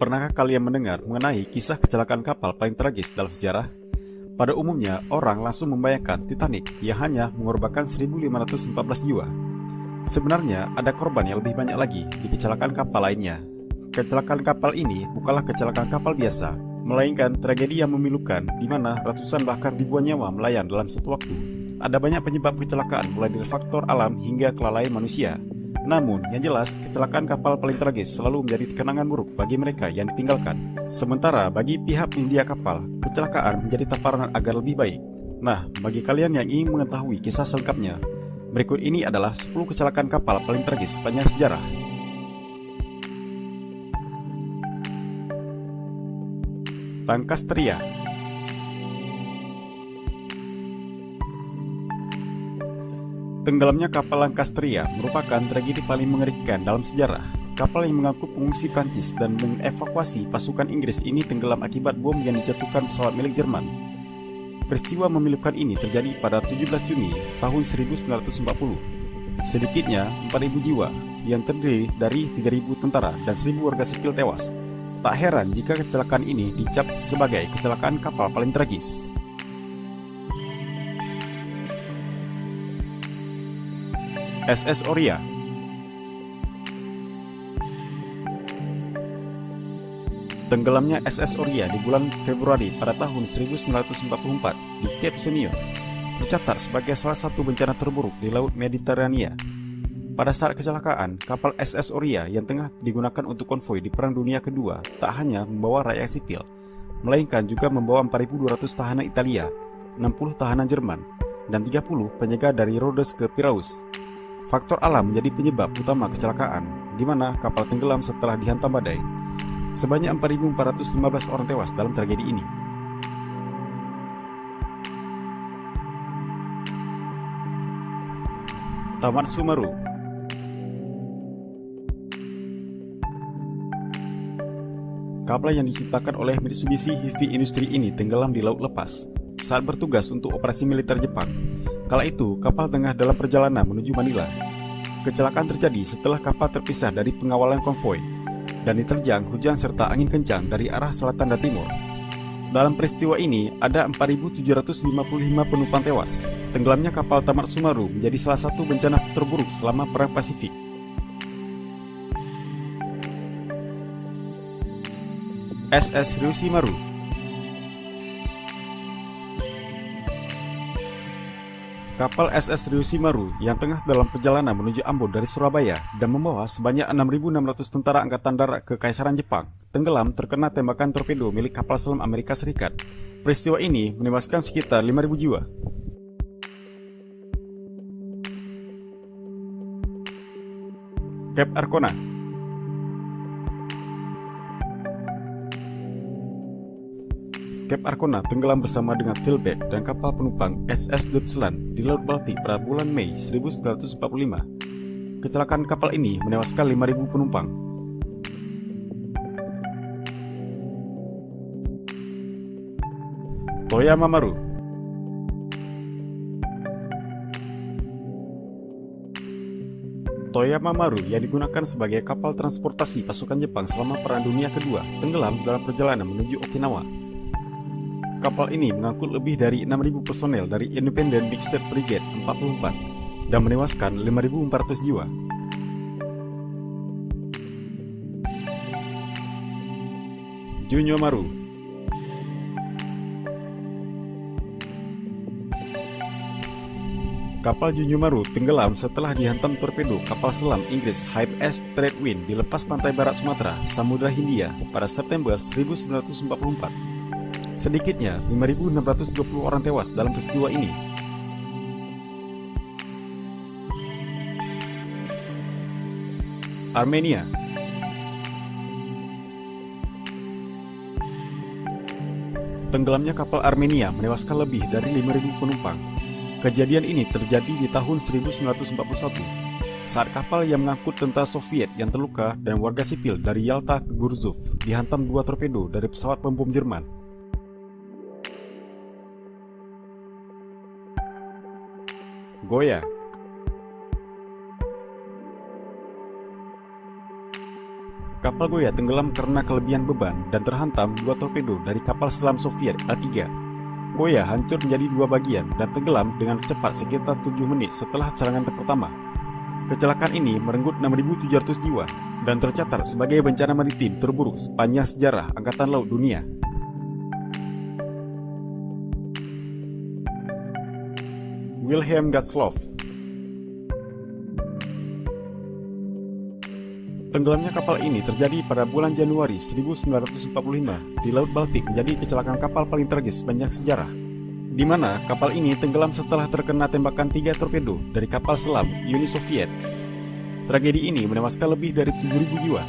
Pernahkah kalian mendengar mengenai kisah kecelakaan kapal paling tragis dalam sejarah? Pada umumnya, orang langsung membayangkan Titanic yang hanya mengorbankan 1.514 jiwa. Sebenarnya, ada korban yang lebih banyak lagi di kecelakaan kapal lainnya. Kecelakaan kapal ini bukanlah kecelakaan kapal biasa, melainkan tragedi yang memilukan di mana ratusan bahkan ribuan nyawa melayang dalam satu waktu. Ada banyak penyebab kecelakaan mulai dari faktor alam hingga kelalaian manusia. Namun, yang jelas, kecelakaan kapal paling tragis selalu menjadi kenangan buruk bagi mereka yang ditinggalkan. Sementara bagi pihak penyedia kapal, kecelakaan menjadi tamparan agar lebih baik. Nah, bagi kalian yang ingin mengetahui kisah selengkapnya, berikut ini adalah 10 kecelakaan kapal paling tragis sepanjang sejarah. Lancastria. Tenggelamnya kapal Lancastria merupakan tragedi paling mengerikan dalam sejarah. Kapal yang mengangkut pengungsi Prancis dan mengevakuasi pasukan Inggris ini tenggelam akibat bom yang dijatuhkan pesawat milik Jerman. Peristiwa memilukan ini terjadi pada 17 Juni tahun 1940. Sedikitnya 4.000 jiwa yang terdiri dari 3.000 tentara dan 1.000 warga sipil tewas. Tak heran jika kecelakaan ini dicap sebagai kecelakaan kapal paling tragis. SS Oria. Tenggelamnya SS Oria di bulan Februari pada tahun 1944 di Cape Sunion tercatat sebagai salah satu bencana terburuk di Laut Mediterania. Pada saat kecelakaan, kapal SS Oria yang tengah digunakan untuk konvoi di Perang Dunia Kedua tak hanya membawa rakyat sipil, melainkan juga membawa 4.200 tahanan Italia, 60 tahanan Jerman, dan 30 penjaga dari Rhodes ke Piraeus. Faktor alam menjadi penyebab utama kecelakaan, di mana kapal tenggelam setelah dihantam badai. Sebanyak 4.415 orang tewas dalam tragedi ini. Tamatsu Maru. Kapal yang diciptakan oleh Mitsubishi Heavy Industries ini tenggelam di laut lepas saat bertugas untuk operasi militer Jepang. Kala itu, kapal tengah dalam perjalanan menuju Manila. Kecelakaan terjadi setelah kapal terpisah dari pengawalan konvoi dan diterjang hujan serta angin kencang dari arah selatan dan timur. Dalam peristiwa ini, ada 4.755 penumpang tewas. Tenggelamnya kapal Tamatsu Maru menjadi salah satu bencana terburuk selama Perang Pasifik. SS Ryushi Maru. Kapal SS Ryushi Maru yang tengah dalam perjalanan menuju Ambon dari Surabaya dan membawa sebanyak 6.600 tentara angkatan darat Kekaisaran Jepang tenggelam terkena tembakan torpedo milik kapal selam Amerika Serikat. Peristiwa ini menewaskan sekitar 5.000 jiwa. Cape Arcona. Cape Arcona tenggelam bersama dengan Tilbeck dan kapal penumpang SS Deutschland di Laut Baltik pada bulan Mei 1945. Kecelakaan kapal ini menewaskan 5.000 penumpang. Toyama Maru. Toyama Maru yang digunakan sebagai kapal transportasi pasukan Jepang selama Perang Dunia Kedua tenggelam dalam perjalanan menuju Okinawa. Kapal ini mengangkut lebih dari 6.000 personel dari Independent Mixed Brigade 44 dan menewaskan 5.400 jiwa. Junyo Maru. Kapal Junyo Maru tenggelam setelah dihantam torpedo kapal selam Inggris HMS Threadwind di lepas pantai barat Sumatera, Samudra Hindia pada September 1944. Sedikitnya 5.620 orang tewas dalam peristiwa ini. Armenia. Tenggelamnya kapal Armenia menewaskan lebih dari 5.000 penumpang. Kejadian ini terjadi di tahun 1941 saat kapal yang mengangkut tentara Soviet yang terluka dan warga sipil dari Yalta ke Gurzuf dihantam 2 torpedo dari pesawat pembom Jerman. Goya. Kapal Goya tenggelam karena kelebihan beban dan terhantam dua torpedo dari kapal selam Soviet A-3. Goya hancur menjadi dua bagian dan tenggelam dengan cepat sekitar 7 menit setelah serangan pertama. Kecelakaan ini merenggut 6.700 jiwa dan tercatat sebagai bencana maritim terburuk sepanjang sejarah Angkatan Laut Dunia. Wilhelm Gustloff. Tenggelamnya kapal ini terjadi pada bulan Januari 1945 di Laut Baltik, menjadi kecelakaan kapal paling tragis sepanjang sejarah, di mana kapal ini tenggelam setelah terkena tembakan 3 torpedo dari kapal selam Uni Soviet. Tragedi ini menewaskan lebih dari 7.000 jiwa.